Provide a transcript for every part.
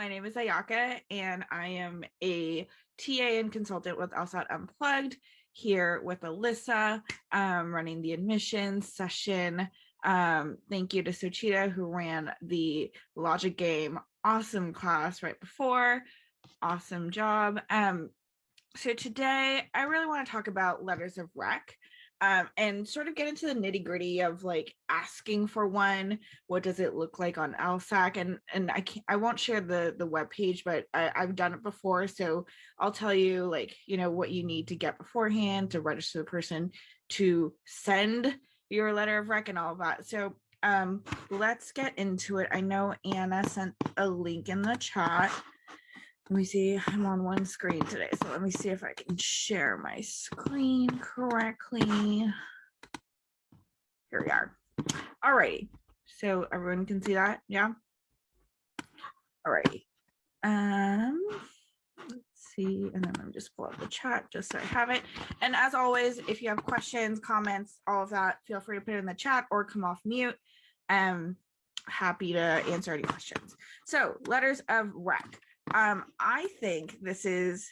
my name is Ayaka, and I am a TA and consultant with LSAT Unplugged here with Alyssa, running the admissions session. Thank you to Sochita, who ran the logic game awesome class right before. Awesome job. So today I really want to talk about letters of rec. And sort of get into the nitty gritty of like asking for one. What does it look like on LSAC? And I won't share the web page, but I've done it before, so I'll tell you like what you need to get beforehand to register the person to send your letter of rec and all of that. So let's get into it. I know Anna sent a link in the chat. Let me see, I'm on one screen today, so let me see if I can share my screen correctly. Here we are. All righty, so everyone can see that, yeah? All righty. Let's see, and then let me just pull up the chat just so I have it. And as always, if you have questions, comments, all of that, feel free to put it in the chat or come off mute. Happy to answer any questions. So, letters of rec. I think this is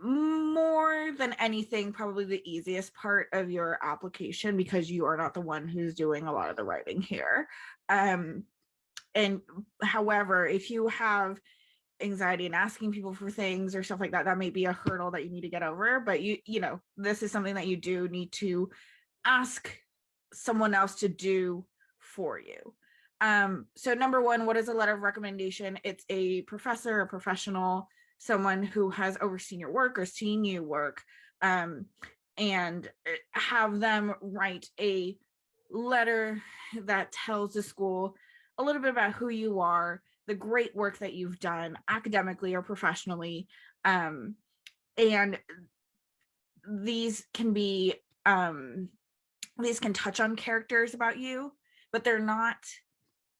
more than anything probably the easiest part of your application because you are not the one who's doing a lot of the writing here. And however, if you have anxiety in asking people for things or stuff like that, that may be a hurdle that you need to get over. But this is something that you do need to ask someone else to do for you. So number one, what is a letter of recommendation? It's a professor, a professional, someone who has overseen your work or seen you work, and have them write a letter that tells the school a little bit about who you are, the great work that you've done academically or professionally. And these can be, these can touch on characters about you, but they're not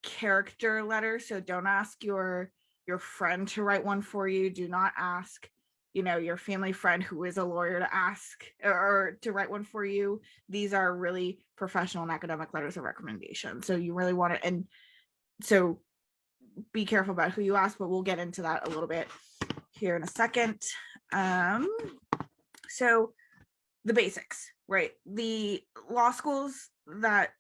character letters. So don't ask your friend to write one for you. Do not ask your family friend who is a lawyer to ask or to write one for you. These are really professional and academic letters of recommendation, so you really want to, and so be careful about who you ask, but we'll get into that a little bit here in a second. So the basics, right? The law schools that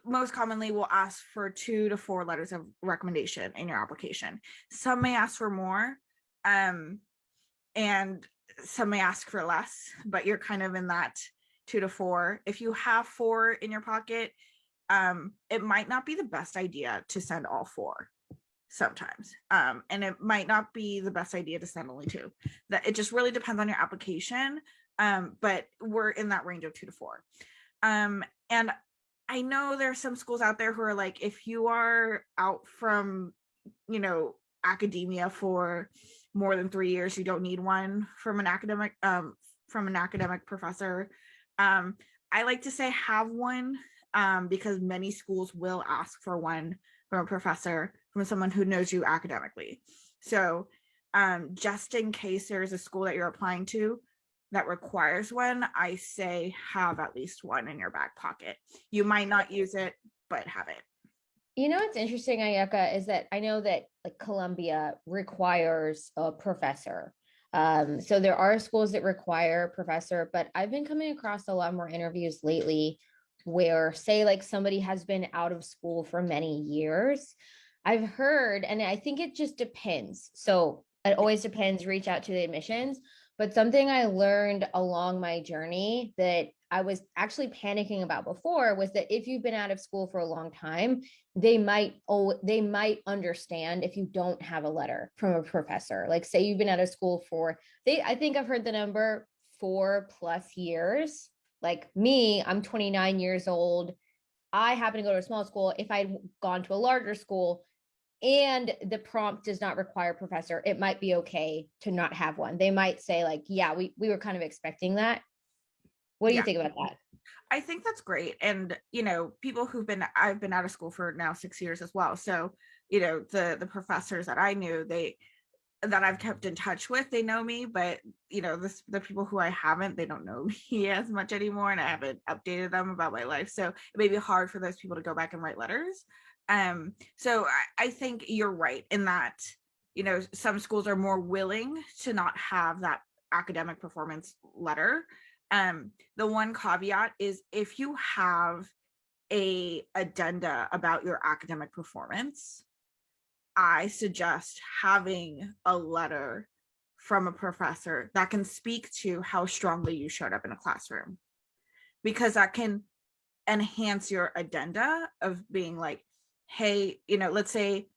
most commonly will ask for 2 to 4 letters of recommendation in your application. Some may ask for more, and some may ask for less, but you're kind of in that 2 to 4. If you have 4 in your pocket, it might not be the best idea to send all 4 sometimes. And it might not be the best idea to send only 2. That it just really depends on your application. But we're in that range of 2 to 4. And I know there are some schools out there who are like, if you are out from, academia for more than 3 years, you don't need one from an academic professor. I like to say have one, because many schools will ask for one from a professor, from someone who knows you academically. So just in case there's a school that you're applying to that requires one, I say have at least one in your back pocket. You might not use it, but have it. What's interesting, Ayaka, is that I know that like Columbia requires a professor. So there are schools that require a professor, but I've been coming across a lot more interviews lately where, say, like somebody has been out of school for many years. I've heard, and I think it just depends. So it always depends, reach out to the admissions. But something I learned along my journey that I was actually panicking about before was that if you've been out of school for a long time, they might understand if you don't have a letter from a professor. Like say you've been out of school for, I think I've heard the number 4+ years. Like me, I'm 29 years old. I happen to go to a small school. If I'd gone to a larger school, and the prompt does not require a professor, it might be okay to not have one. They might say like, yeah, we were kind of expecting that. What do you think about that? I think that's great. And, people I've been out of school for now 6 years as well. So, the professors that I knew, that I've kept in touch with, they know me, but the people who I haven't, they don't know me as much anymore, and I haven't updated them about my life. So it may be hard for those people to go back and write letters. So I think you're right in that, some schools are more willing to not have that academic performance letter. The one caveat is if you have a addenda about your academic performance, I suggest having a letter from a professor that can speak to how strongly you showed up in a classroom, because that can enhance your addenda of being like, hey, let's say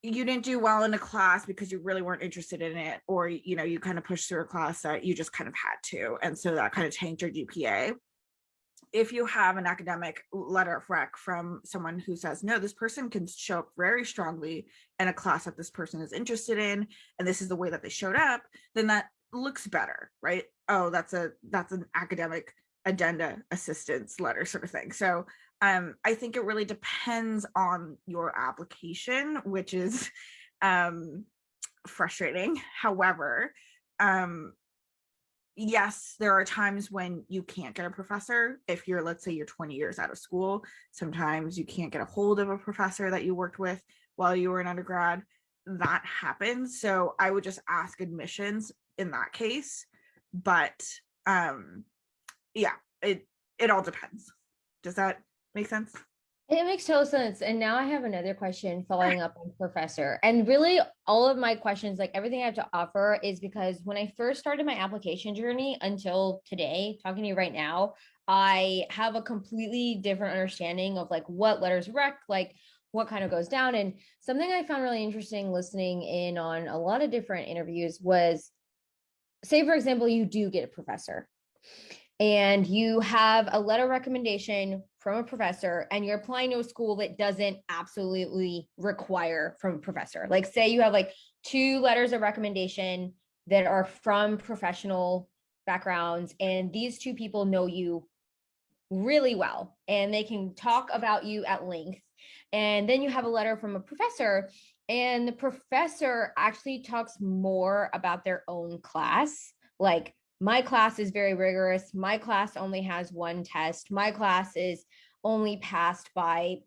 you didn't do well in a class because you really weren't interested in it, or you kind of pushed through a class that you just kind of had to, and so that kind of tanked your GPA. If you have an academic letter of rec from someone who says, no, this person can show up very strongly in a class that this person is interested in, and this is the way that they showed up, then that looks better, right? Oh, that's an academic addenda assistance letter sort of thing. So I think it really depends on your application, which is frustrating. However, yes, there are times when you can't get a professor. If you're, let's say you're 20 years out of school, sometimes you can't get a hold of a professor that you worked with while you were an undergrad. That happens. So I would just ask admissions in that case. But yeah, it all depends. Does that make sense? It makes total sense. And now I have another question following up on professor. And really, all of my questions, like everything I have to offer, is because when I first started my application journey until today, talking to you right now, I have a completely different understanding of like what letters rec, like what kind of goes down. And something I found really interesting listening in on a lot of different interviews was, say, for example, you do get a professor and you have a letter recommendation from a professor and you're applying to a school that doesn't absolutely require from a professor. Like say you have like 2 letters of recommendation that are from professional backgrounds, and these 2 people know you really well and they can talk about you at length. And then you have a letter from a professor, and the professor actually talks more about their own class. Like, my class is very rigorous. My class only has 1 test. My class is only passed by,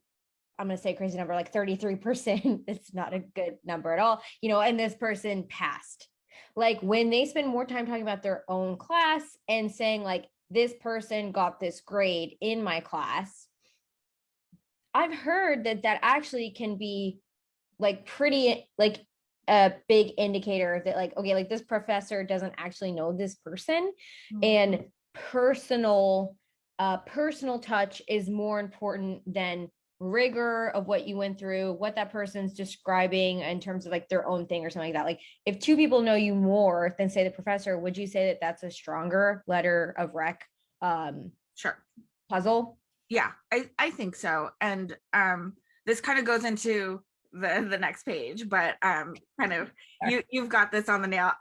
I'm going to say crazy number, like 33%. It's not a good number at all, and this person passed. Like when they spend more time talking about their own class and saying like, this person got this grade in my class, I've heard that actually can be like pretty like a big indicator that like, okay, like this professor doesn't actually know this person. Mm-hmm. And personal touch is more important than rigor of what you went through, what that person's describing in terms of like their own thing or something like that. Like if 2 people know you more than say the professor, would you say that that's a stronger letter of rec Sure. puzzle? Yeah, I think so. And this kind of goes into the next page, but kind of you've got this on the nail.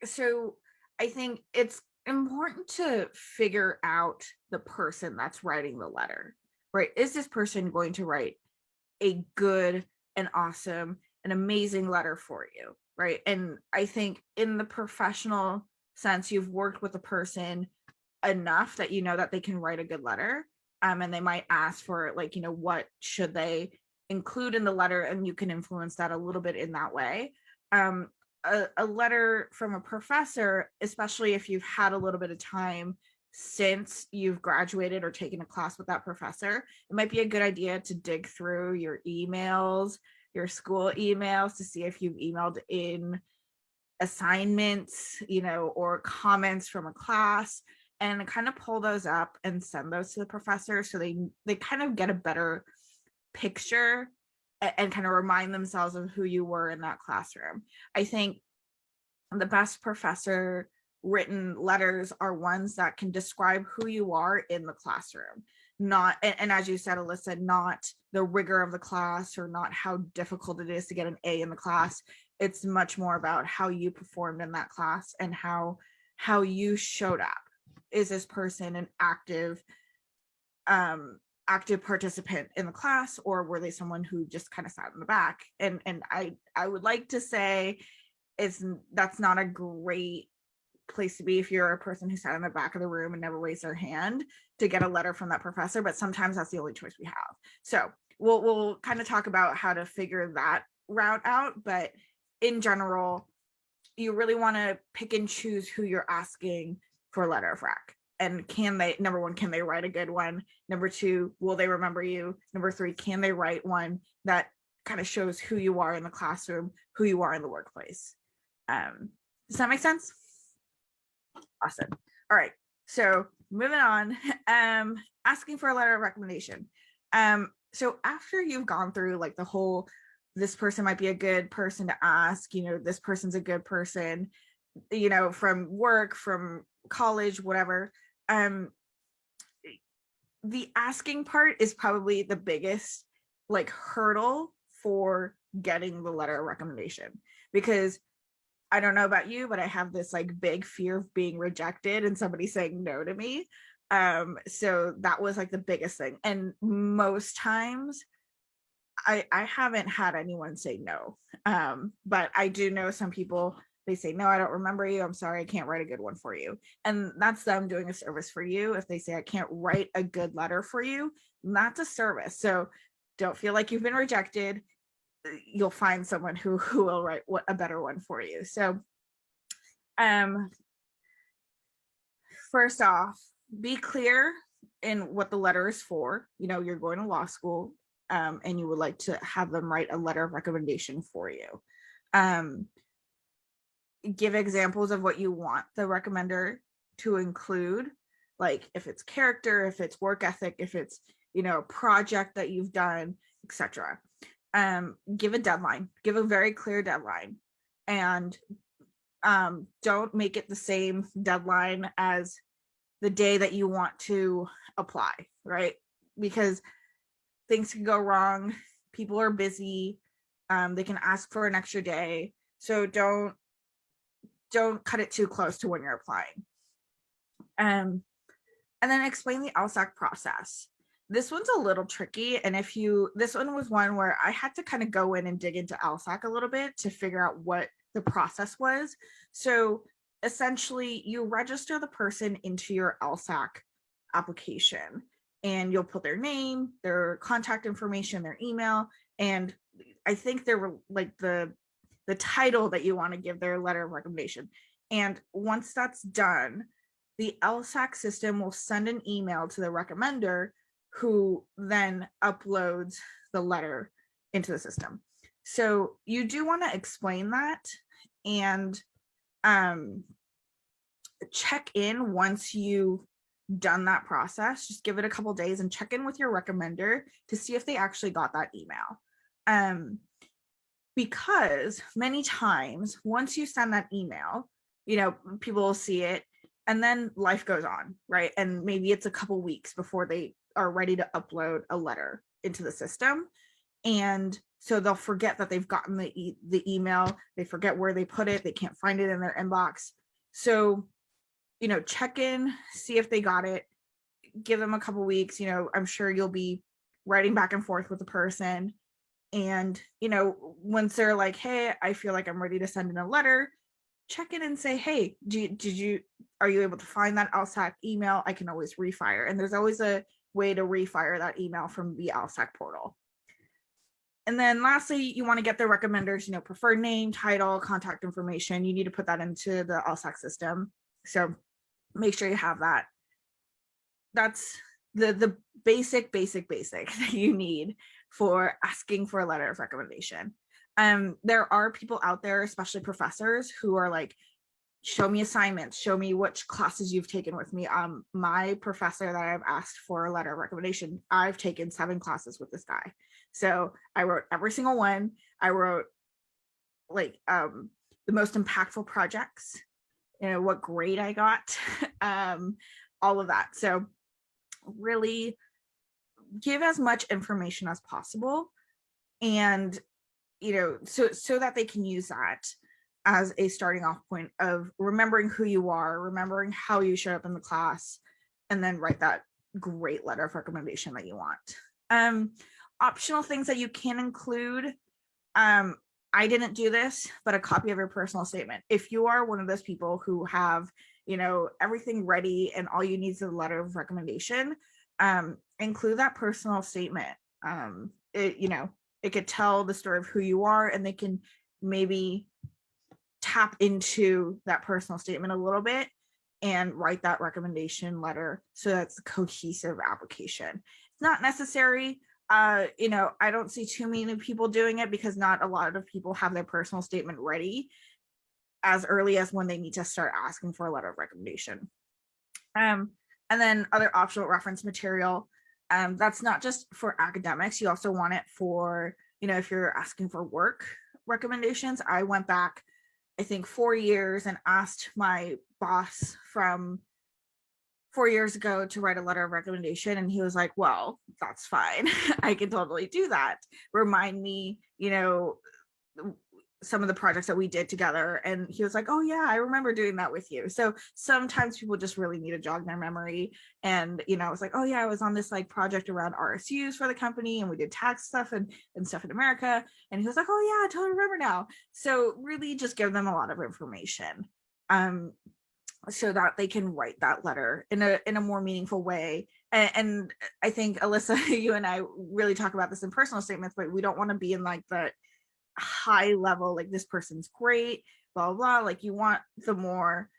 So I think it's important to figure out the person that's writing the letter, right? Is this person going to write a good and awesome and amazing letter for you, right? And I think in the professional sense, you've worked with a person enough that you know that they can write a good letter. And they might ask for like, what should they include in the letter, and you can influence that a little bit in that way. A letter from a professor, especially if you've had a little bit of time since you've graduated or taken a class with that professor, it might be a good idea to dig through your emails, your school emails, to see if you've emailed in assignments, or comments from a class, and kind of pull those up and send those to the professor so they kind of get a better picture and kind of remind themselves of who you were in that classroom. I think the best professor written letters are ones that can describe who you are in the classroom, not, and as you said, Alyssa, not the rigor of the class or not how difficult it is to get an A in the class. It's much more about how you performed in that class and how you showed up. Is this person an active participant in the class, or were they someone who just kind of sat in the back? And I would like to say that's not a great place to be if you're a person who sat in the back of the room and never raised their hand to get a letter from that professor, but sometimes that's the only choice we have. So we'll kind of talk about how to figure that route out, but in general, you really want to pick and choose who you're asking for a letter of rec. And can they, number one, can they write a good one? Number two, will they remember you? Number three, can they write one that kind of shows who you are in the classroom, who you are in the workplace? Does that make sense? Awesome. All right. So moving on, asking for a letter of recommendation. So after you've gone through like the whole, this person might be a good person to ask, you know, this person's a good person, you know, from work, from college, whatever. The asking part is probably the biggest like hurdle for getting the letter of recommendation, because I don't know about you, but I have this like big fear of being rejected and somebody saying no to me. So that was like the biggest thing. And most times I haven't had anyone say no. But I do know some people, they say, no, I don't remember you. I'm sorry, I can't write a good one for you. And that's them doing a service for you. If they say I can't write a good letter for you, that's a service. So don't feel like you've been rejected. You'll find someone who will write a better one for you. So first off, be clear in what the letter is for. You know, you're going to law school, and you would like to have them write a letter of recommendation for you. Give examples of what you want the recommender to include, like if it's character, if it's work ethic, if it's, you know, a project that you've done, etc. Give a deadline, give a very clear deadline, and don't make it the same deadline as the day that you want to apply, right? Because things can go wrong. People are busy. They can ask for an extra day. So don't cut it too close to when you're applying. And then explain the LSAC process. This one's a little tricky. And this one was one where I had to kind of go in and dig into LSAC a little bit to figure out what the process was. So essentially you register the person into your LSAC application, and you'll put their name, their contact information, their email, and I think they were like the title that you want to give their letter of recommendation. And once that's done, the LSAC system will send an email to the recommender, who then uploads the letter into the system. So you do want to explain that, and check in once you've done that process. Just give it a couple days and check in with your recommender to see if they actually got that email. Because many times once you send that email, you know, people will see it and then life goes on, right? And maybe it's a couple weeks before they are ready to upload a letter into the system. And so they'll forget that they've gotten the email. They forget where they put it. They can't find it in their inbox. So, you know, check in, see if they got it, give them a couple weeks. You know, I'm sure you'll be writing back and forth with the person. And, you know, once they're like, hey, I feel like I'm ready to send in a letter, check in and say, hey, are you able to find that LSAC email? I can always refire. And there's always a way to refire that email from the LSAC portal. And then lastly, you want to get the recommenders, you know, preferred name, title, contact information. You need to put that into the LSAC system. So make sure you have that. That's the basic that you need for asking for a letter of recommendation. There are people out there, especially professors, who are like, show me assignments, show me which classes you've taken with me. My professor that I've asked for a letter of recommendation, I've taken 7 classes with this guy. So I wrote every single one. I wrote like the most impactful projects, you know, what grade I got, all of that. So really give as much information as possible, and you know, so that they can use that as a starting off point of remembering who you are, remembering how you showed up in the class, and then write that great letter of recommendation that you want. Optional things that you can include, I didn't do this, but a copy of your personal statement. If you are one of those people who have, you know, everything ready and all you need is a letter of recommendation, include that personal statement. it, you know, it could tell the story of who you are, and they can maybe tap into that personal statement a little bit and write that recommendation letter so that's a cohesive application. It's not necessary. You know, I don't see too many people doing it because not a lot of people have their personal statement ready as early as when they need to start asking for a letter of recommendation. And then other optional reference material. That's not just for academics. You also want it for, you know, if you're asking for work recommendations. I went back, I think, 4 years and asked my boss from 4 years ago to write a letter of recommendation. And he was like, well, that's fine. I can totally do that. Remind me, you know, some of the projects that we did together. And he was like, oh yeah, I remember doing that with you. So sometimes people just really need to jog their memory. And, you know, I was like, oh yeah, I was on this like project around RSUs for the company and we did tax stuff and stuff in America. And he was like, oh yeah, I totally remember now. So really just give them a lot of information. So that they can write that letter in a more meaningful way. And I think, Alyssa, you and I really talk about this in personal statements, but we don't want to be in like the high level, like this person's great, blah, blah, blah. Like you want the more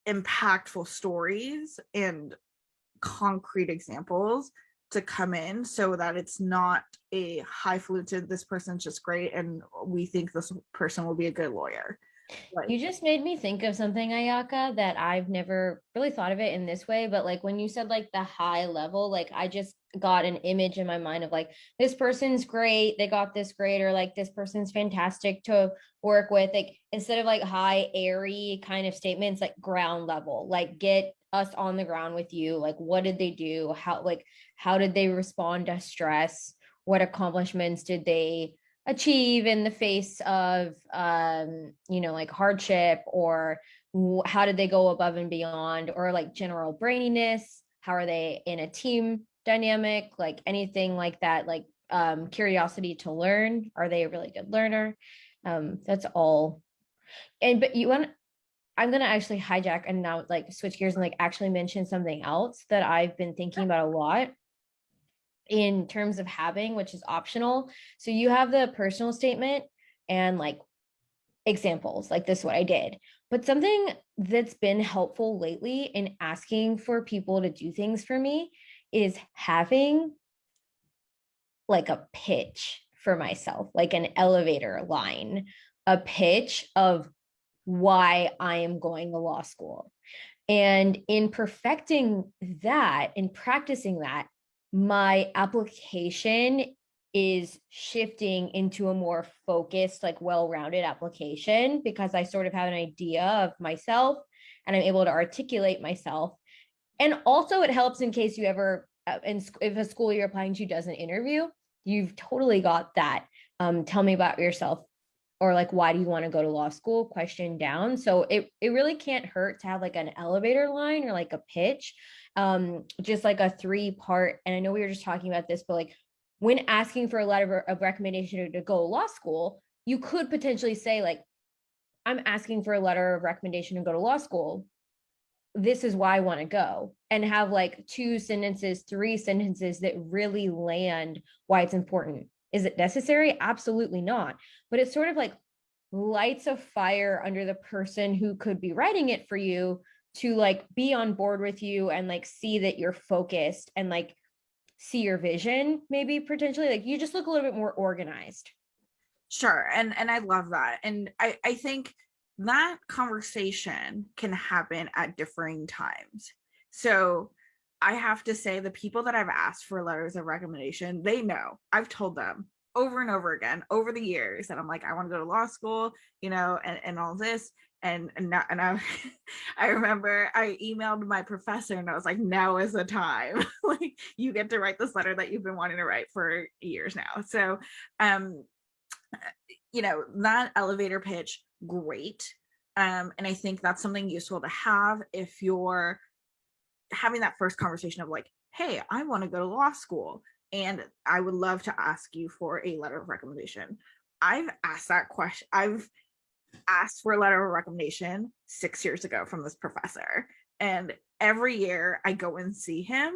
impactful stories and concrete examples to come in so that it's not a highfalutin, this person's just great and we think this person will be a good lawyer. Like, You just made me think of something, Ayaka, that I've never really thought of it in this way. But like when you said like the high level, like I just got an image in my mind of like this person's great, they got this grade, or like this person's fantastic to work with. Like instead of like high, airy kind of statements, like ground level, like get us on the ground with you. Like what did they do? How did they respond to stress? What accomplishments did they achieve in the face of you know, like hardship, or how did they go above and beyond, or like general braininess, how are they in a team dynamic, like anything like that, like curiosity to learn, are they a really good learner? That's all. And but you want, I'm gonna actually hijack and now like switch gears and like actually mention something else that I've been thinking about a lot in terms of having, which is optional. So you have the personal statement and like examples, like this is what I did. But something that's been helpful lately in asking for people to do things for me is having like a pitch for myself, like an elevator line, a pitch of why I am going to law school. And in perfecting that, in practicing that, my application is shifting into a more focused, like well-rounded application because I sort of have an idea of myself and I'm able to articulate myself. And also it helps in case you ever, if a school you're applying to does an interview, you've totally got that. Tell me about yourself, or like why do you want to go to law school question down. So it really can't hurt to have like an elevator line or like a pitch, just like a 3-part. And I know we were just talking about this, but like when asking for a letter of recommendation to go to law school, you could potentially say like, I'm asking for a letter of recommendation to go to law school, this is why I want to go, and have like 2 sentences, 3 sentences that really land why it's important. Is it necessary? Absolutely not. But it's sort of like lights a fire under the person who could be writing it for you to like be on board with you and like see that you're focused and like see your vision, maybe potentially like you just look a little bit more organized. sure. And I love that. And I think that conversation can happen at differing times. So I have to say, the people that I've asked for letters of recommendation, they know. I've told them over and over again over the years that I'm like, I want to go to law school, you know, and all this. And I, I remember I emailed my professor and I was like, now is the time. Like you get to write this letter that you've been wanting to write for years now. So, you know, that elevator pitch, great. And I think that's something useful to have if you're having that first conversation of like, hey, I want to go to law school and I would love to ask you for a letter of recommendation. I've asked that question. I've asked for a letter of recommendation 6 years ago from this professor. And every year I go and see him,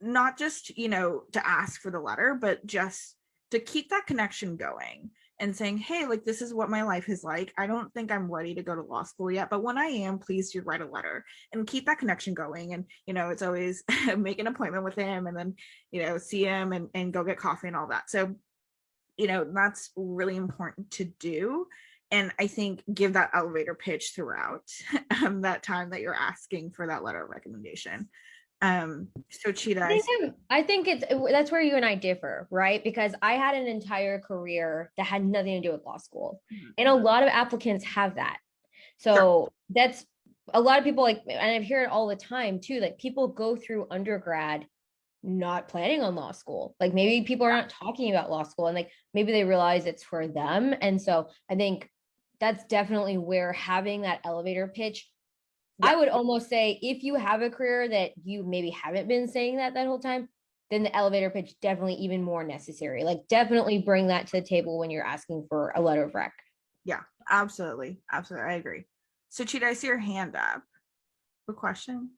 not just, you know, to ask for the letter, but just to keep that connection going and saying, hey, like, this is what my life is like. I don't think I'm ready to go to law school yet, but when I am, please do write a letter and keep that connection going. And, it's always make an appointment with him and then, see him and go get coffee and all that. So, that's really important to do. And I think give that elevator pitch throughout that time that you're asking for that letter of recommendation. So Cheetah, I think that's where you and I differ, right? Because I had an entire career that had nothing to do with law school. And a lot of applicants have that. So that's a lot of people and I hear it all the time too, like people go through undergrad not planning on law school. Like maybe people are not talking about law school and like maybe they realize it's for them. And so I think that's definitely where having that elevator pitch, I would almost say if you have a career that you maybe haven't been saying that whole time, then the elevator pitch definitely even more necessary. Like definitely bring that to the table when you're asking for a letter of rec. Yeah, absolutely. Absolutely. I agree. So Cheetah, I see your hand up. A question?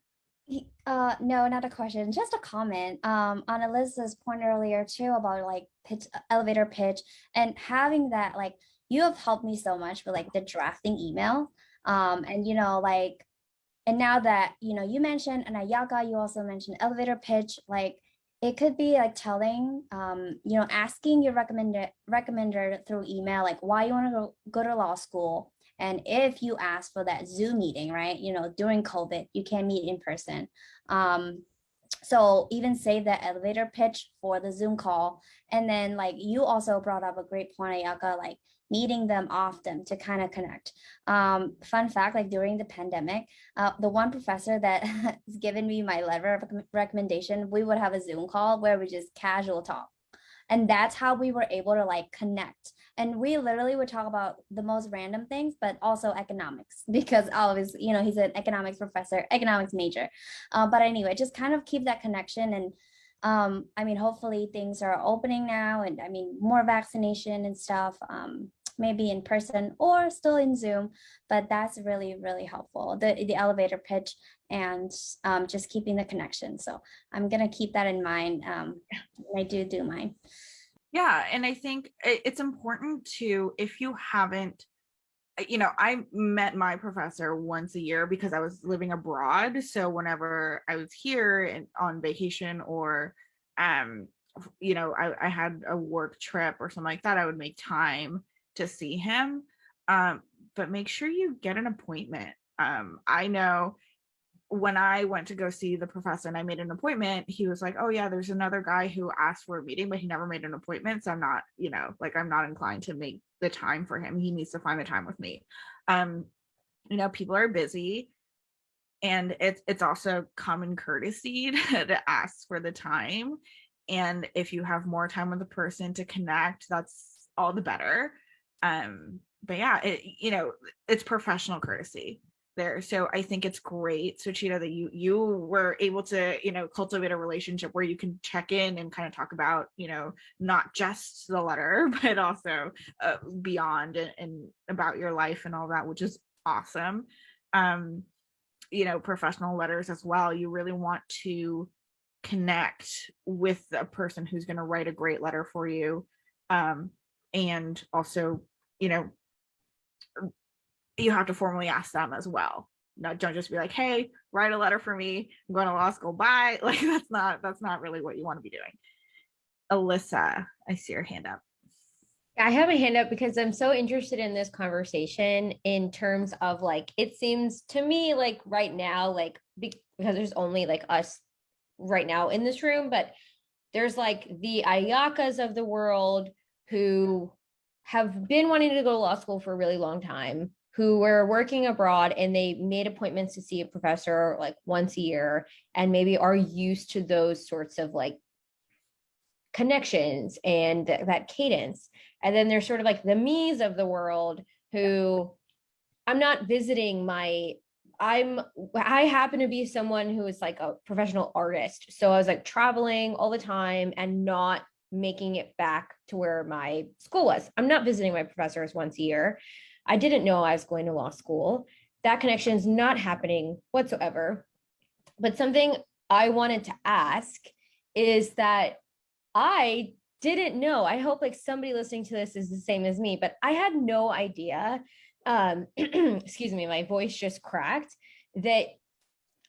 No, not a question, just a comment. On Alyssa's point earlier too about like pitch, elevator pitch, and having that, like, you have helped me so much with like the drafting email. And like, and now that you mentioned and Ayaka, you also mentioned elevator pitch, like it could be like telling, asking your recommender through email, like why you want to go to law school. And if you ask for that Zoom meeting, right, during COVID, you can't meet in person. So even save that elevator pitch for the Zoom call. And then like you also brought up a great point, Ayaka, like meeting them often to kind of connect. Fun fact, like during the pandemic, the one professor that has given me my letter of recommendation, we would have a Zoom call where we just casual talk. And that's how we were able to like connect. And we literally would talk about the most random things, but also economics, because always, he's an economics professor, economics major. But anyway, just kind of keep that connection. And I mean, hopefully things are opening now, and I mean, more vaccination and stuff, maybe in person or still in Zoom, but that's really, really helpful. The elevator pitch and just keeping the connection. So I'm going to keep that in mind. I do mine. Yeah. And I think it's important to, if you haven't, I met my professor once a year because I was living abroad. So whenever I was here and on vacation or, I had a work trip or something like that, I would make time to see him. But make sure you get an appointment. I know when I went to go see the professor and I made an appointment, he was like, oh yeah, there's another guy who asked for a meeting, but he never made an appointment. So I'm not, I'm not inclined to make the time for him. He needs to find the time with me. People are busy, and it's also common courtesy to ask for the time. And if you have more time with the person to connect, that's all the better. But yeah, it's professional courtesy there. So I think it's great, so Cheetah, that you were able to cultivate a relationship where you can check in and kind of talk about not just the letter but also beyond and about your life and all that, which is awesome. Professional letters as well, you really want to connect with a person who's going to write a great letter for you, and also you have to formally ask them as well. Don't just be like, hey, write a letter for me, I'm going to law school, bye. Like that's not really what you want to be doing. Alyssa, I see your hand up. I have a hand up because I'm so interested in this conversation in terms of like, it seems to me like right now, like because there's only like us right now in this room, but there's like the Ayakas of the world who have been wanting to go to law school for a really long time, who were working abroad and they made appointments to see a professor like once a year and maybe are used to those sorts of like connections and that cadence. And then there's sort of like the me's of the world who I'm not visiting I happen to be someone who is like a professional artist. So I was like traveling all the time and not making it back to where my school was. I'm not visiting my professors once a year. I didn't know I was going to law school. That connection is not happening whatsoever. But something I wanted to ask is that I didn't know. I hope like somebody listening to this is the same as me, but I had no idea. Excuse me, my voice just cracked, that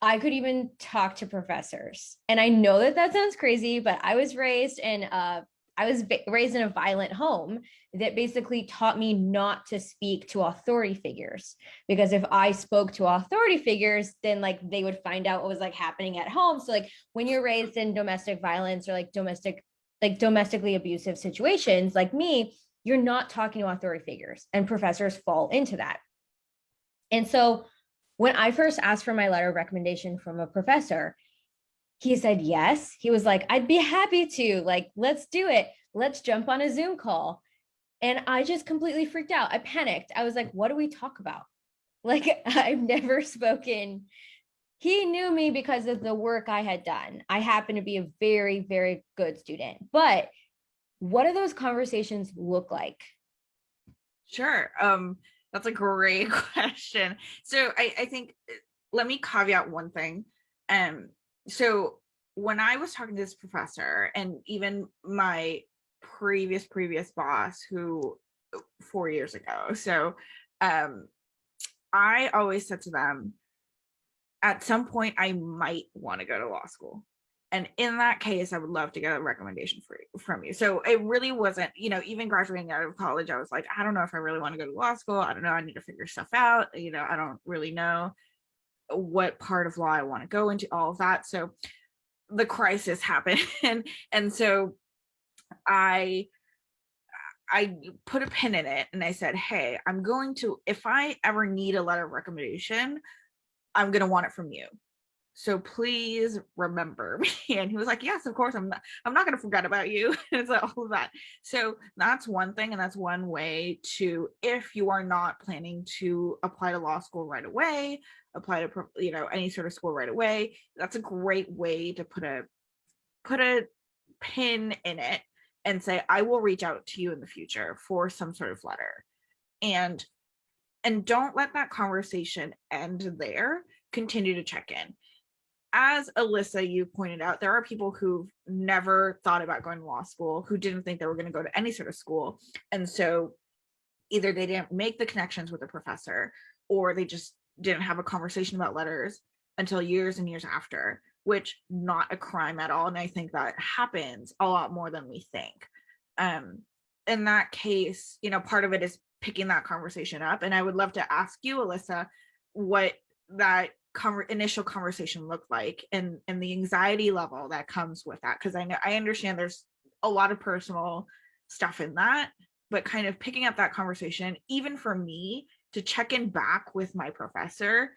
I could even talk to professors. And I know that that sounds crazy, but I was raised in a violent home that basically taught me not to speak to authority figures, because if I spoke to authority figures, then like they would find out what was like happening at home. So like when you're raised in domestic violence or like domestically abusive situations like me, you're not talking to authority figures, and professors fall into that. And so when I first asked for my letter of recommendation from a professor, he said yes. He was like, I'd be happy to, like, let's do it. Let's jump on a Zoom call. And I just completely freaked out. I panicked. I was like, what do we talk about? Like, I've never spoken. He knew me because of the work I had done. I happen to be a very, very good student. But what do those conversations look like? Sure. That's a great question. So I think, let me caveat one thing. So when I was talking to this professor, and even my previous boss, who 4 years ago, so I always said to them, at some point I might want to go to law school. And in that case, I would love to get a recommendation from you. So it really wasn't, even graduating out of college, I was like, I don't know if I really want to go to law school. I don't know. I need to figure stuff out. I don't really know what part of law I want to go into, all of that. So the crisis happened. And so I put a pin in it and I said, hey, if I ever need a letter of recommendation, I'm going to want it from you. So please remember me. And he was like, yes, of course, I'm not going to forget about you. It's like all of that. So that's one thing. And that's one way to, if you are not planning to apply to law school right away, apply to, any sort of school right away, that's a great way to put a pin in it and say, I will reach out to you in the future for some sort of letter. And don't let that conversation end there. Continue to check in. As Alyssa, you pointed out, there are people who've never thought about going to law school, who didn't think they were going to go to any sort of school. And so either they didn't make the connections with the professor, or they just didn't have a conversation about letters until years and years after, which not a crime at all. And I think that happens a lot more than we think. In that case, part of it is picking that conversation up. And I would love to ask you, Alyssa, what that initial conversation looked like, and the anxiety level that comes with that, because I understand there's a lot of personal stuff in that, but kind of picking up that conversation, even for me to check in back with my professor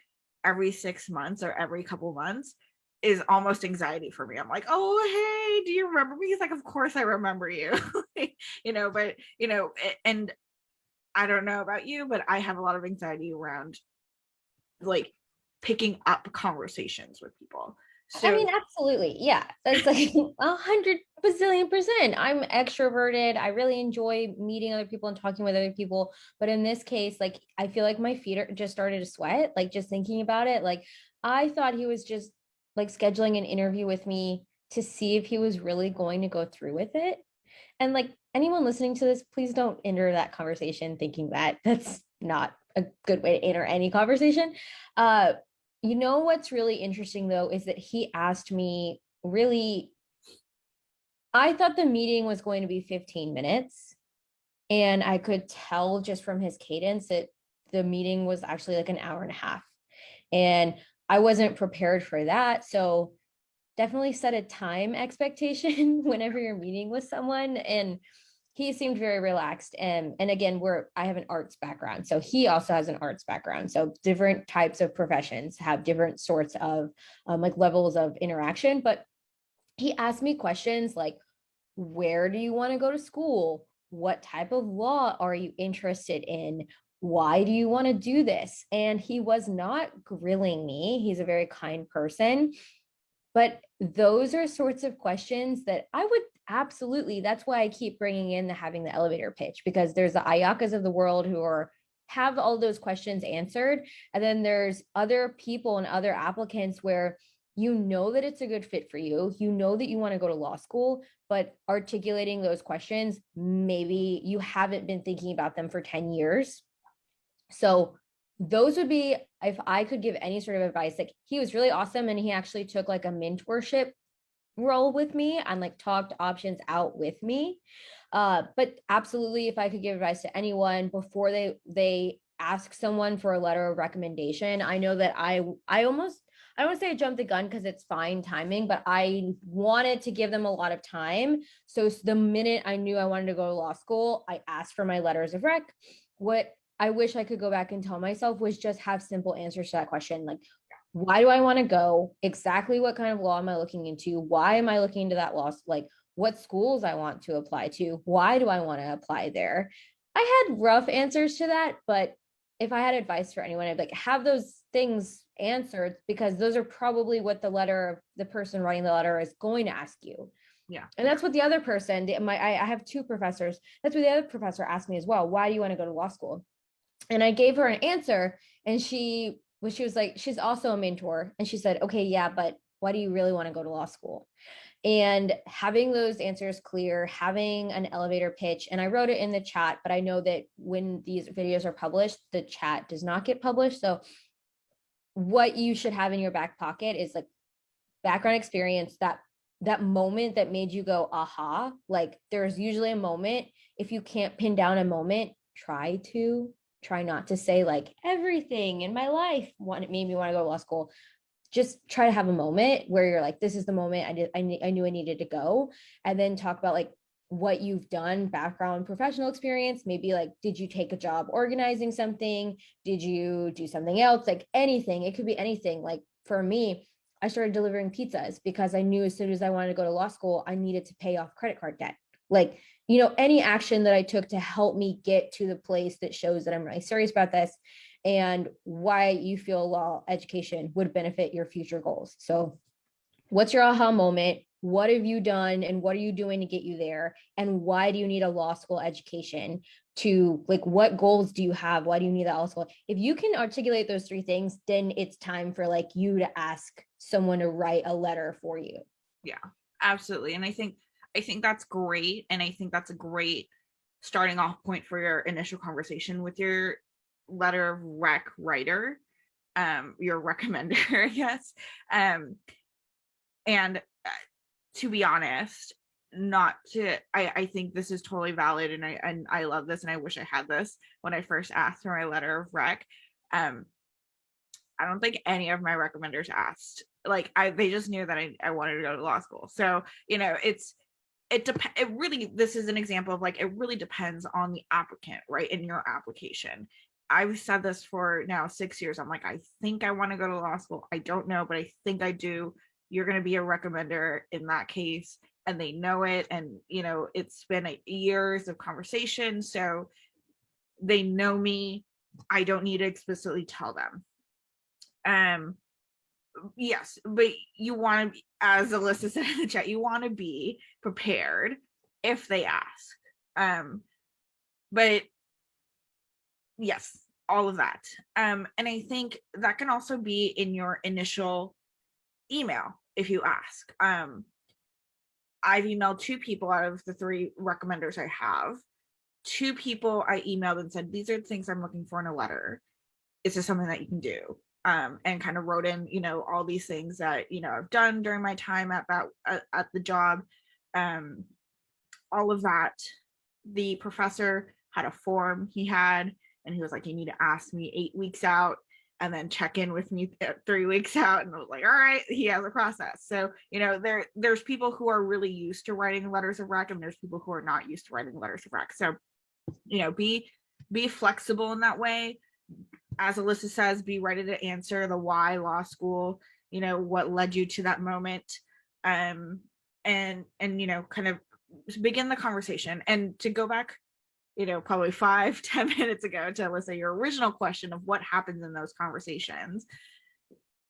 every 6 months or every couple months, is almost anxiety for me. I'm like, oh, hey, do you remember me? He's like, of course I remember you. But and I don't know about you, but I have a lot of anxiety around like picking up conversations with people. So I mean, absolutely. Yeah. That's like 100 bazillion%. I'm extroverted. I really enjoy meeting other people and talking with other people. But in this case, like, I feel like my feet are just started to sweat, like just thinking about it. Like, I thought he was just like scheduling an interview with me to see if he was really going to go through with it. And like anyone listening to this, please don't enter that conversation thinking that. That's not a good way to enter any conversation. What's really interesting though is that he asked me, really, I thought the meeting was going to be 15 minutes, and I could tell just from his cadence that the meeting was actually like an hour and a half. And I wasn't prepared for that. So definitely set a time expectation whenever you're meeting with someone. And he seemed very relaxed. And again, I have an arts background. So he also has an arts background. So different types of professions have different sorts of like levels of interaction. But he asked me questions like, where do you want to go to school? What type of law are you interested in? Why do you want to do this? And he was not grilling me. He's a very kind person. But those are sorts of questions that I would absolutely, that's why I keep bringing in having the elevator pitch, because there's the Ayakas of the world who have all those questions answered. And then there's other people and other applicants where you know that it's a good fit for you. You know that you want to go to law school, but articulating those questions, maybe you haven't been thinking about them for 10 years. So those would be, if I could give any sort of advice, like he was really awesome and he actually took like a mentorship role with me and like talked options out with me. But absolutely, if I could give advice to anyone before they ask someone for a letter of recommendation, I know that I almost, I don't want to say I jumped the gun because it's fine timing, but I wanted to give them a lot of time. So the minute I knew I wanted to go to law school, I asked for my letters of rec. What I wish I could go back and tell myself was just have simple answers to that question. Like, why do I want to go? Exactly what kind of law am I looking into? Why am I looking into that law? Like, what schools I want to apply to? Why do I want to apply there? I had rough answers to that, but if I had advice for anyone, I'd like have those things answered because those are probably what the person writing the letter is going to ask you. Yeah. And that's what the other person, I have two professors. That's what the other professor asked me as well. Why do you want to go to law school? And I gave her an answer, and she was like, she's also a mentor, and she said, okay, yeah, but why do you really want to go to law school? And having those answers clear, having an elevator pitch, and I wrote it in the chat, but I know that when these videos are published, the chat does not get published. So what you should have in your back pocket is like background experience, that moment that made you go aha. Like there's usually a moment. If you can't pin down a moment, try not to say like everything in my life made me want to go to law school. Just try to have a moment where you're like, this is the moment I knew I needed to go. And then talk about like what you've done, background, professional experience. Maybe like, did you take a job organizing something? Did you do something else? Like anything. It could be anything. Like for me, I started delivering pizzas because I knew as soon as I wanted to go to law school, I needed to pay off credit card debt. Like, any action that I took to help me get to the place that shows that I'm really serious about this and why you feel law education would benefit your future goals. So what's your aha moment? What have you done and what are you doing to get you there? And why do you need a law school education to like, what goals do you have? Why do you need that law school? If you can articulate those three things, then it's time for like you to ask someone to write a letter for you. Yeah, absolutely. And I think that's great. And I think that's a great starting off point for your initial conversation with your letter of rec writer, your recommender, I guess. And to be honest, I think this is totally valid, and I love this, and I wish I had this when I first asked for my letter of rec. I don't think any of my recommenders asked. Like they just knew that I wanted to go to law school. So it really, this is an example of like, it really depends on the applicant, right? In your application. I've said this for now 6 years. I'm like, I think I want to go to law school. I don't know, but I think I do. You're going to be a recommender in that case, and they know it. And, it's been years of conversation. So they know me. I don't need to explicitly tell them. Yes, but you want to, as Alyssa said in the chat, you want to be prepared if they ask. But yes, all of that. And I think that can also be in your initial email if you ask. I've emailed 2 people out of the 3 recommenders I have. 2 people I emailed and said, these are the things I'm looking for in a letter. Is this something that you can do? And kind of wrote in, all these things that, I've done during my time at the job. All of that. The professor had a form he had, and he was like, you need to ask me 8 weeks out and then check in with me 3 weeks out. And I was like, all right, he has a process. So, there's people who are really used to writing letters of rec, and there's people who are not used to writing letters of rec. So, be flexible in that way. As Alyssa says, be ready to answer the why law school, what led you to that moment. And kind of begin the conversation. And to go back, probably 5-10 minutes ago to Alyssa, your original question of what happens in those conversations,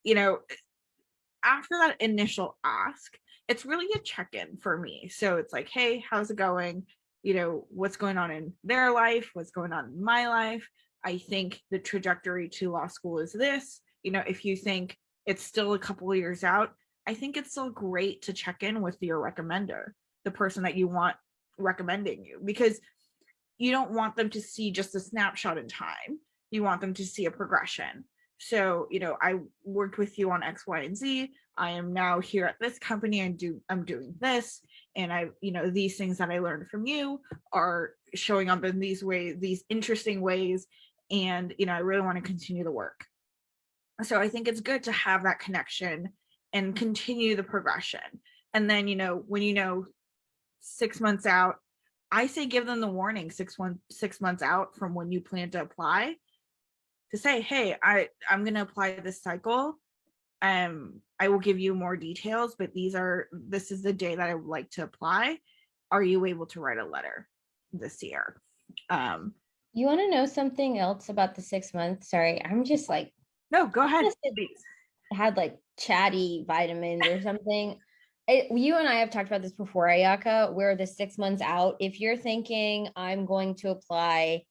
after that initial ask, it's really a check-in for me. So it's like, hey, how's it going? What's going on in their life? What's going on in my life? I think the trajectory to law school is this. If you think it's still a couple of years out, I think it's still great to check in with your recommender, the person that you want recommending you, because you don't want them to see just a snapshot in time. You want them to see a progression. So, I worked with you on X, Y, and Z. I am now here at this company and I'm doing this. And these things that I learned from you are showing up in these ways, these interesting ways. And, I really want to continue the work. So I think it's good to have that connection and continue the progression. And then, when 6 months out, I say give them the warning 6 months out from when you plan to apply, to say, hey, I'm going to apply this cycle. I will give you more details, but this is the day that I would like to apply. Are you able to write a letter this year? You want to know something else about the 6 months? Sorry, I'm just like, no, go ahead. Had like chatty vitamins or something. You and I have talked about this before, Ayaka, where the 6 months out, if you're thinking I'm going to apply,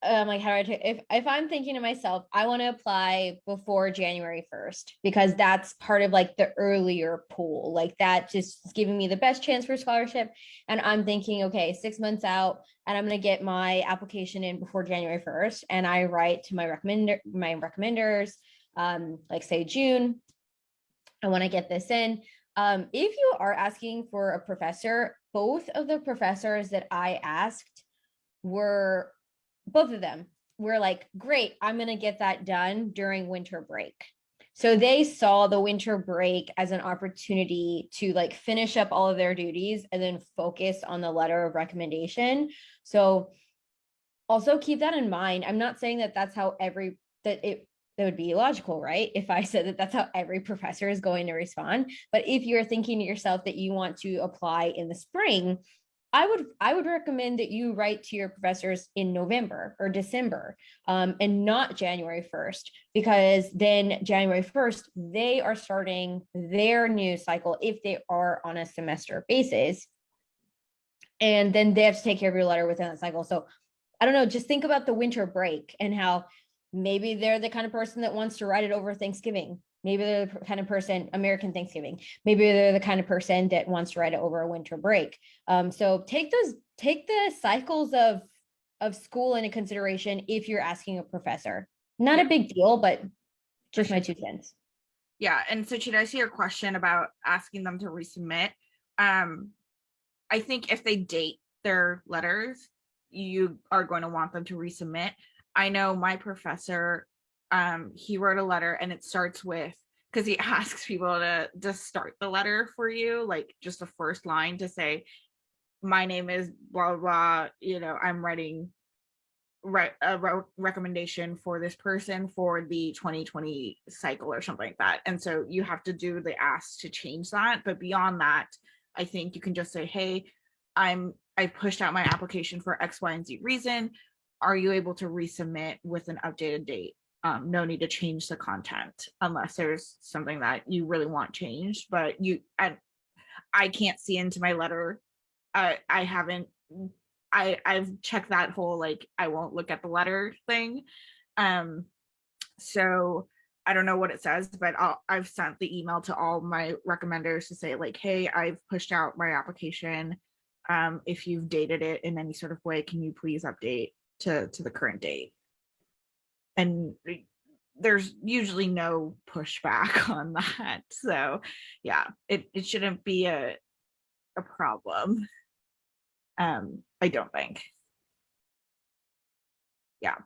like, how do I take, if I'm thinking to myself, I want to apply before January 1st, because that's part of like the earlier pool, like that just is giving me the best chance for scholarship. And I'm thinking, okay, 6 months out, and I'm going to get my application in before January 1st. And I write to my recommenders, like say June, I want to get this in. If you are asking for a professor, both of the professors that I asked both of them were like, great, I'm going to get that done during winter break. So they saw the winter break as an opportunity to like finish up all of their duties and then focus on the letter of recommendation. So also keep that in mind. I'm not saying that that's how that would be illogical, right? If I said that that's how every professor is going to respond. But if you're thinking to yourself that you want to apply in the spring, I would recommend that you write to your professors in November or December, and not January 1st, because then January 1st, they are starting their new cycle if they are on a semester basis. And then they have to take care of your letter within that cycle. So I don't know, just think about the winter break and how maybe they're the kind of person that wants to write it over Thanksgiving. Maybe they're the kind of person, American Thanksgiving. Maybe they're the kind of person that wants to write it over a winter break. So take the cycles of school into consideration if you're asking a professor. Not a big deal, but just my 2 cents. Yeah, and so Chita, I see your question about asking them to resubmit. I think if they date their letters, you are going to want them to resubmit. I know my professor, he wrote a letter, and it starts with, because he asks people to start the letter for you, like just the first line to say, my name is blah, blah, I'm writing a recommendation for this person for the 2020 cycle or something like that. And so you have to do the ask to change that. But beyond that, I think you can just say, hey, I pushed out my application for X, Y, and Z reason. Are you able to resubmit with an updated date? No need to change the content unless there's something that you really want changed. But I can't see into my letter. I've checked that whole, like, I won't look at the letter thing. So I don't know what it says, but I've sent the email to all my recommenders to say, like, hey, I've pushed out my application. If you've dated it in any sort of way, can you please update to the current date? And there's usually no pushback on that. So yeah, it shouldn't be a problem. I don't think. Yeah.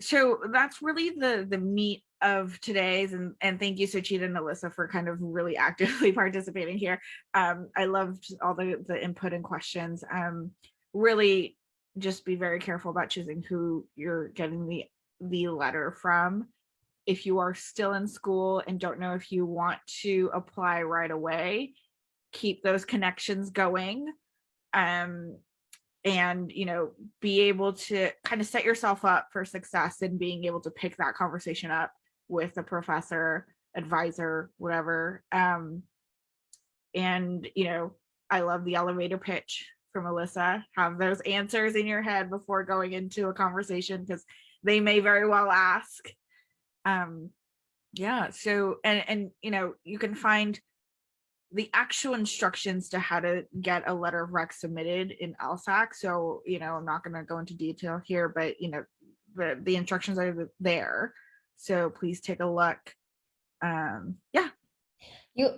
So that's really the meat of today's, and thank you, Suchita and Alyssa, for kind of really actively participating here. I loved all the input and questions. Really just be very careful about choosing who you're getting the letter from. If you are still in school and don't know if you want to apply right away, keep those connections going. And be able to kind of set yourself up for success and being able to pick that conversation up with a professor, advisor, whatever. And I love the elevator pitch from Alyssa. Have those answers in your head before going into a conversation, because they may very well ask. Yeah, so and you can find the actual instructions to how to get a letter of rec submitted in LSAC. So, I'm not going to go into detail here, but the instructions are there. So please take a look. Yeah.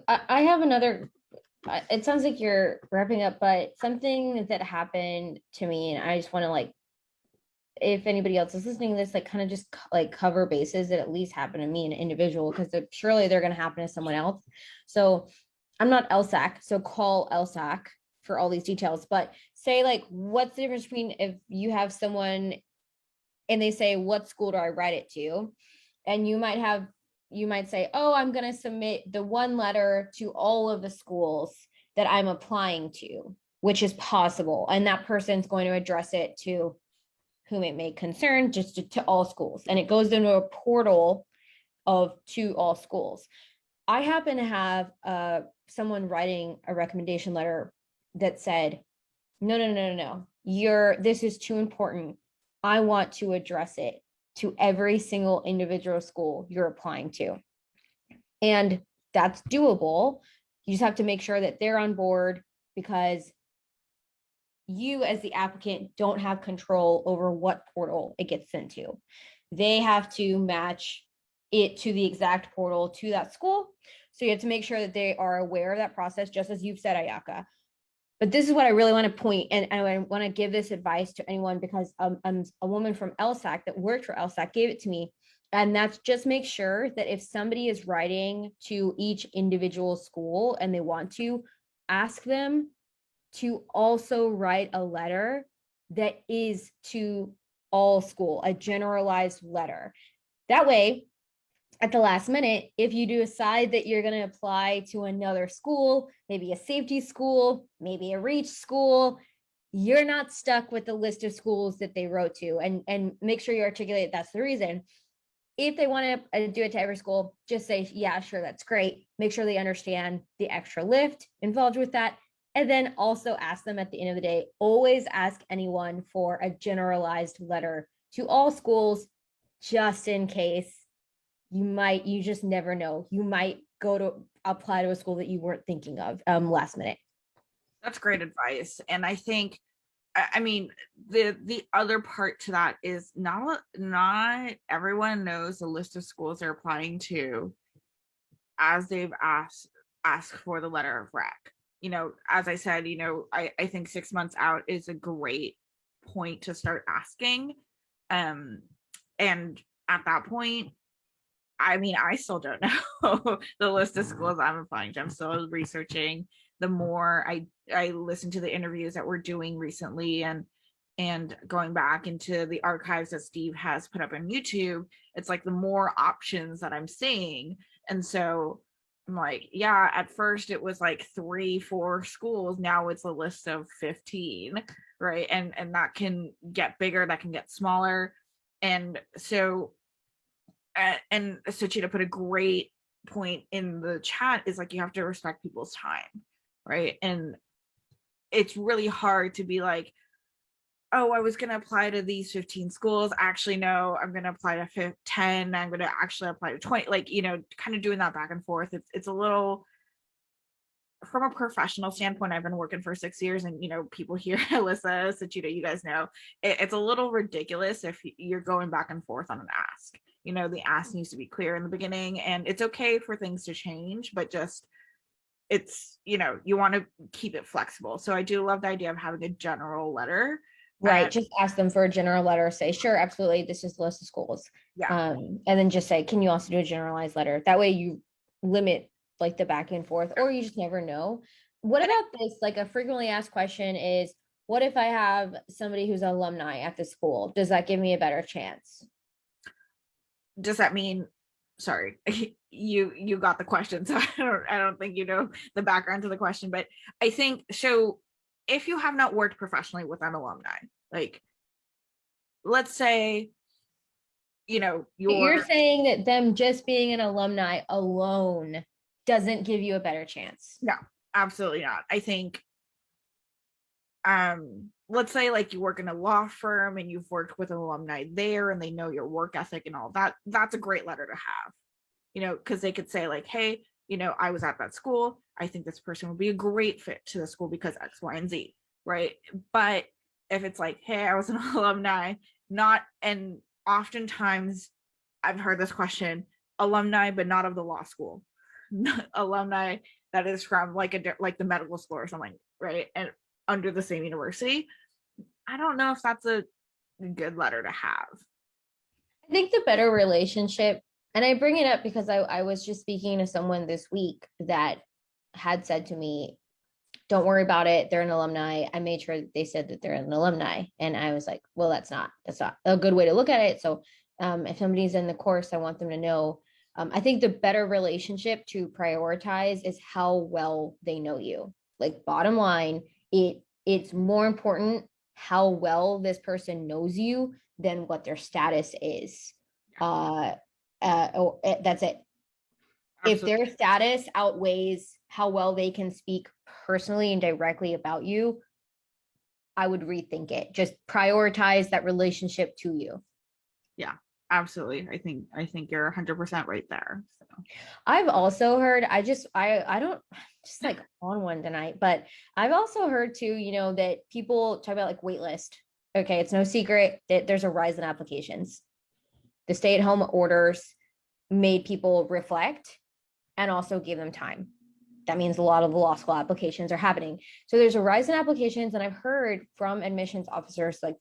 I have another, it sounds like you're wrapping up, but something that happened to me, and I just want to like, if anybody else is listening to this, like kind of just like cover bases that at least happened to me, an individual, because surely they're going to happen to someone else. So I'm not LSAC, so call LSAC for all these details. But say like, what's the difference between if you have someone and they say, what school do I write it to? And you might say, oh, I'm going to submit the one letter to all of the schools that I'm applying to, which is possible. And that person's going to address it to whom it may concern, just to all schools. And it goes into a portal to all schools. I happen to have someone writing a recommendation letter that said, no, this is too important. I want to address it to every single individual school you're applying to. And that's doable. You just have to make sure that they're on board, because you as the applicant don't have control over what portal it gets sent to. They have to match it to the exact portal to that school. So you have to make sure that they are aware of that process, just as you've said, Ayaka. But this is what I really want to point, and I want to give this advice to anyone, because a woman from LSAC that worked for LSAC gave it to me. And that's just make sure that if somebody is writing to each individual school and they want to, ask them to also write a letter that is to all school, a generalized letter. That way, at the last minute, if you decide that you're going to apply to another school, maybe a safety school, maybe a reach school, you're not stuck with the list of schools that they wrote to, and make sure you articulate that's the reason. If they want to do it to every school, just say, yeah, sure, that's great. Make sure they understand the extra lift involved with that. And then also ask them at the end of the day, always ask anyone for a generalized letter to all schools, just in case you just never know. You might go to apply to a school that you weren't thinking of last minute. That's great advice. And I think, I mean, the other part to that is not everyone knows the list of schools they're applying to as they've asked for the letter of rec. As I said, I think 6 months out is a great point to start asking. And at that point, I mean, I still don't know the list of schools I'm applying to. I'm still researching. The more I listen to the interviews that we're doing recently, and going back into the archives that Steve has put up on YouTube, it's like the more options that I'm seeing. And so I'm like, yeah, at first it was like 3-4 schools. Now it's a list of 15, right? And that can get bigger, that can get smaller. And so Suchita put a great point in the chat, is like, you have to respect people's time, right? And it's really hard to be like, oh, I was going to apply to these 15 schools. Actually, no, I'm going to apply to 10. I'm going to actually apply to 20. Like, kind of doing that back and forth. It's a little, from a professional standpoint, I've been working for 6 years, and, people here, Alyssa, Suchita, you guys know, it's a little ridiculous if you're going back and forth on an ask. The ask needs to be clear in the beginning, and it's okay for things to change, but just, it's, you want to keep it flexible. So I do love the idea of having a general letter. Right. Just ask them for a general letter. Say, sure, absolutely. This is the list of schools. Yeah. And then just say, can you also do a generalized letter? That way you limit like the back and forth, or you just never know. What about this? Like, a frequently asked question is, what if I have somebody who's an alumni at the school? Does that give me a better chance? Does that mean, sorry, you got the question, so I don't think you know the background to the question, but I think so. If you have not worked professionally with an alumni, like, let's say, you're saying that them just being an alumni alone doesn't give you a better chance. No, absolutely not. I think let's say like you work in a law firm and you've worked with an alumni there and they know your work ethic and all that, that's a great letter to have, because they could say like, hey, I was at that school, I think this person would be a great fit to the school because X, Y, and Z, right? But if it's like, hey, I was an alumni, not, and oftentimes I've heard this question, alumni but not of the law school, alumni that is from like the medical school or something, right? And under the same university, I don't know if that's a good letter to have. I think the better relationship, and I bring it up because I was just speaking to someone this week that had said to me, don't worry about it, they're an alumni. I made sure they said that they're an alumni. And I was like, well, that's not a good way to look at it. So if somebody's in the course, I want them to know. I think the better relationship to prioritize is how well they know you. Like bottom line, it's more important how well this person knows you than what their status is. That's it. Absolutely. If their status outweighs how well they can speak personally and directly about you, I would rethink it. Just prioritize that relationship to you. Yeah, absolutely. I think you're 100% right there. So I've also heard, I don't just like on one tonight, but I've also heard too, that people talk about like wait list. Okay, it's no secret that there's a rise in applications. The stay-at-home orders made people reflect and also give them time. That means a lot of the law school applications are happening. So there's a rise in applications. And I've heard from admissions officers, like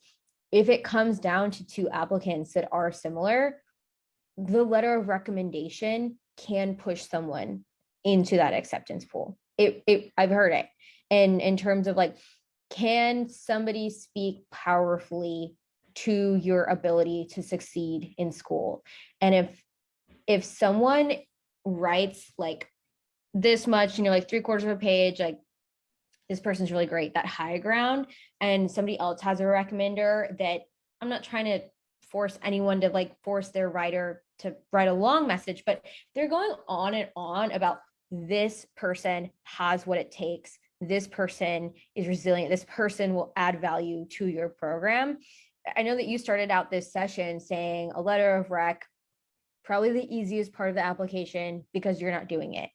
if it comes down to two applicants that are similar, the letter of recommendation can push someone into that acceptance pool. I've heard it. And in terms of like, can somebody speak powerfully to your ability to succeed in school? And if someone writes like this much, like 3/4 of a page, like this person's really great, that high ground, and somebody else has a recommender that I'm not trying to force anyone to like force their writer to write a long message, but they're going on and on about this person has what it takes. This person is resilient. This person will add value to your program. I know that you started out this session saying a letter of rec, probably the easiest part of the application because you're not doing it.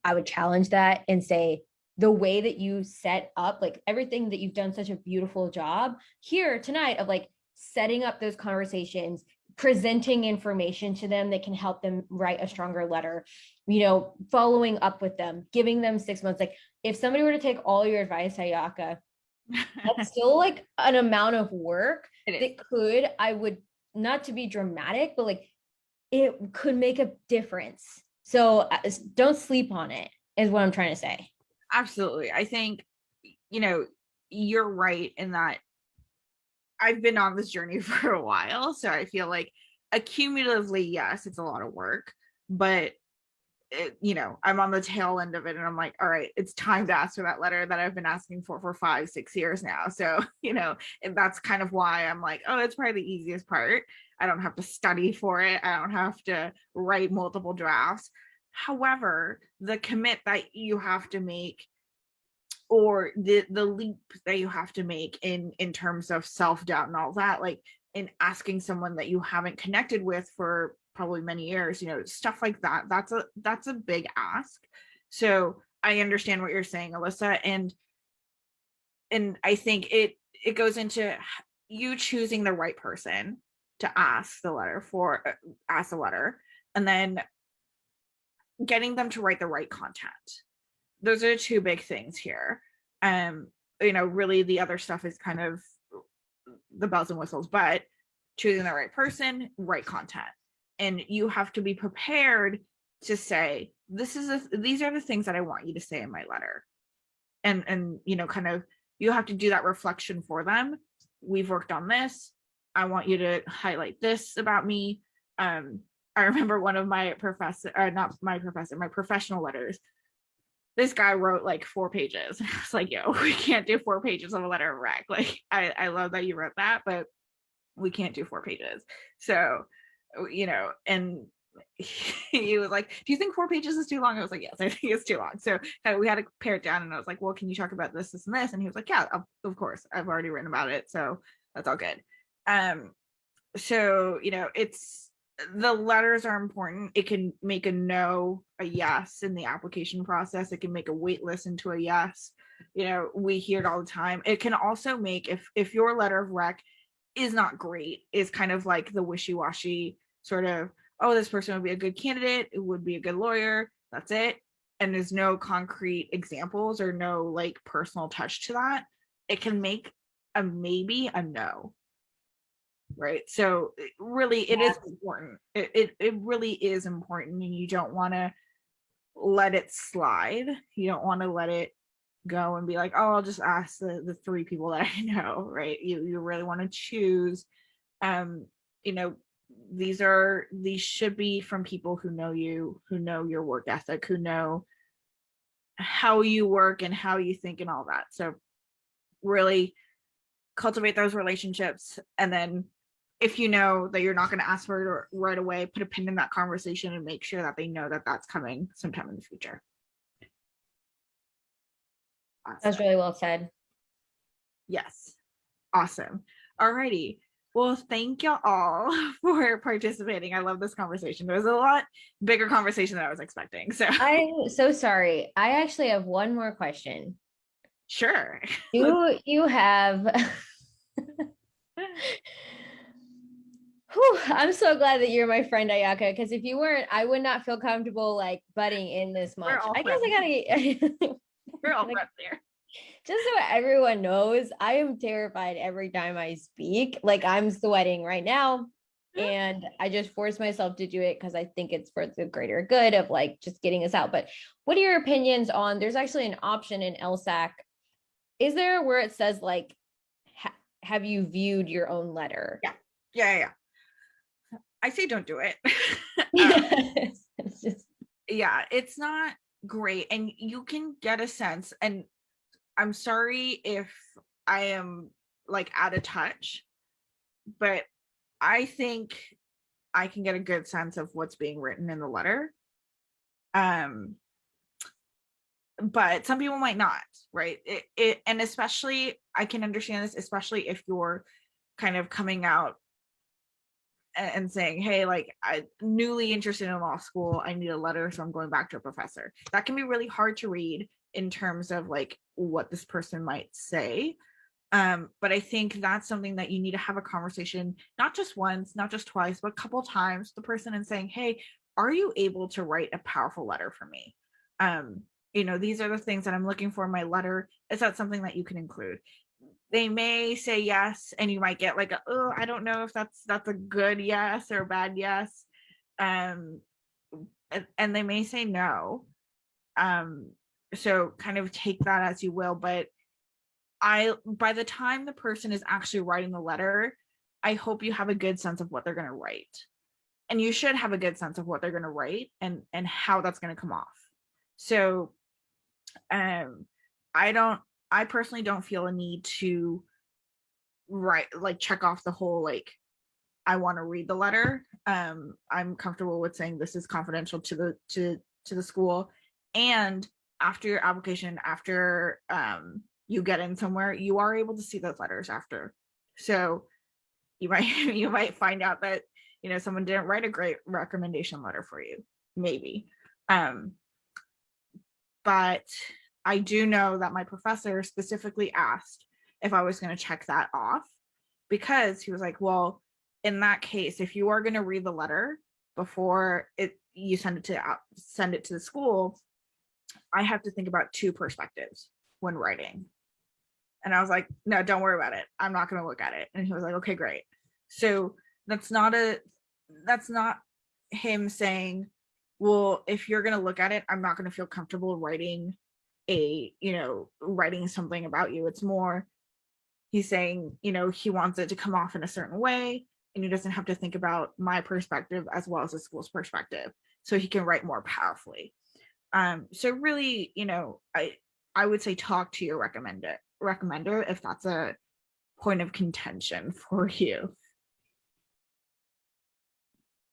I would challenge that and say the way that you set up, like everything that you've done such a beautiful job here tonight of like setting up those conversations, presenting information to them that can help them write a stronger letter, following up with them, giving them 6 months. Like if somebody were to take all your advice, Ayaka, that's still like an amount of work that I would, not to be dramatic, but like it could make a difference. So don't sleep on it is what I'm trying to say. Absolutely. I think, you're right in that I've been on this journey for a while. So I feel like accumulatively, yes, it's a lot of work, but I'm on the tail end of it and I'm like, all right, it's time to ask for that letter that I've been asking for 5-6 years now. So, and that's kind of why I'm like, oh, it's probably the easiest part. I don't have to study for it. I don't have to write multiple drafts. However, the commit that you have to make, or the leap that you have to make in terms of self-doubt and all that, like in asking someone that you haven't connected with for probably many years, stuff like that, that's a big ask. So I understand what you're saying, Alyssa, and I think it goes into you choosing the right person to ask the letter, and then getting them to write the right content. Those are the two big things here. Really the other stuff is kind of the bells and whistles, but choosing the right person, right content. And you have to be prepared to say, these are the things that I want you to say in my letter. And kind of, you have to do that reflection for them. We've worked on this. I want you to highlight this about me. I remember one of my my professional letters. This guy wrote like 4 pages. I was like, yo, we can't do 4 pages of a letter of rec. Like, I love that you wrote that, but we can't do 4 pages. So, and he was like, do you think 4 pages is too long? I was like, yes, I think it's too long. So we had to pare it down, and I was like, well, can you talk about this, this, and this? And he was like, yeah, of course, I've already written about it, so that's all good. So, it's, the letters are important. It can make a no a yes in the application process. It can make a wait list into a yes. We hear it all the time. It can also make, if your letter of rec is not great, is kind of like the wishy-washy sort of, oh, this person would be a good candidate, it would be a good lawyer, that's it, and there's no concrete examples or no like personal touch to that, it can make a maybe a no, right? So it is important. It really is important, and you don't want to let it slide. You don't want to let it go and be like, oh, I'll just ask the 3 people that I know, right? You really want to choose. These should be from people who know you, who know your work ethic, who know how you work and how you think and all that. So really cultivate those relationships, and then if you know that you're not going to ask for it right away, put a pin in that conversation and make sure that they know that that's coming sometime in the future. Awesome. That's really well said. Yes. Awesome. Alrighty. Well, thank you all for participating. I love this conversation. It was a lot bigger conversation than I was expecting. So I'm so sorry. I actually have one more question. Sure. Do you have Whew, I'm so glad that you're my friend, Ayaka, because if you weren't, I would not feel comfortable like butting in this much. I guess I gotta we're all friends there. Just so everyone knows, I am terrified every time I speak. Like, I'm sweating right now, and I just force myself to do it because I think it's for the greater good of like just getting us out. But what are your opinions on, there's actually an option in LSAC. Is there where it says like, have you viewed your own letter? Yeah. I say don't do it. It's not great. And you can get a sense, and I'm sorry if I am like out of touch, but I think I can get a good sense of what's being written in the letter. But some people might not, right? And especially, I can understand this, especially if you're kind of coming out and saying, hey, like, I'm newly interested in law school, I need a letter, so I'm going back to a professor. That can be really hard to read in terms of like what this person might say. But I think that's something that you need to have a conversation, not just once, not just twice, but a couple times with the person, and saying, hey, are you able to write a powerful letter for me? These are the things that I'm looking for in my letter. Is that something that you can include? They may say yes, and you might get like, oh, I don't know if that's a good yes or a bad yes. And they may say no. So kind of take that as you will. But by the time the person is actually writing the letter, I hope you have a good sense of what they're going to write. And you should have a good sense of what they're going to write and how that's going to come off. So I personally don't feel a need to write, like, check off the whole, like, I want to read the letter. I'm comfortable with saying this is confidential to the school. And after your application, after you get in somewhere, you are able to see those letters after. So you might find out that someone didn't write a great recommendation letter for you, maybe. But I do know that my professor specifically asked if I was going to check that off, because he was like, well, in that case, if you are going to read the letter before you send it to the school, I have to think about 2 perspectives when writing. And I was like, no, don't worry about it, I'm not going to look at it. And he was like, okay, great. So that's not him saying, well, if you're going to look at it, I'm not going to feel comfortable writing writing something about you. It's more, he's saying, he wants it to come off in a certain way, and he doesn't have to think about my perspective as well as the school's perspective, so he can write more powerfully. So really, I would say talk to your recommender if that's a point of contention for you.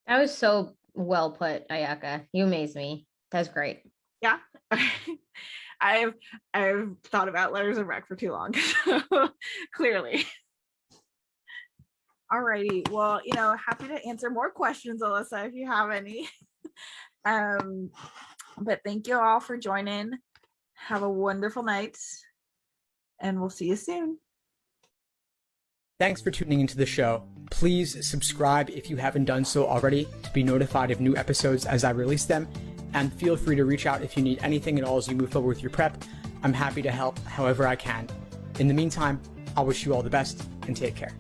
That was so Well put, Ayaka. You amaze me. That's great. Yeah. I've thought about letters of rec for too long. So clearly. Alrighty. Well, happy to answer more questions, Alyssa, if you have any. But thank you all for joining. Have a wonderful night, and we'll see you soon. Thanks for tuning into the show. Please subscribe if you haven't done so already to be notified of new episodes as I release them, and feel free to reach out if you need anything at all as you move forward with your prep. I'm happy to help however I can. In the meantime, I'll wish you all the best and take care.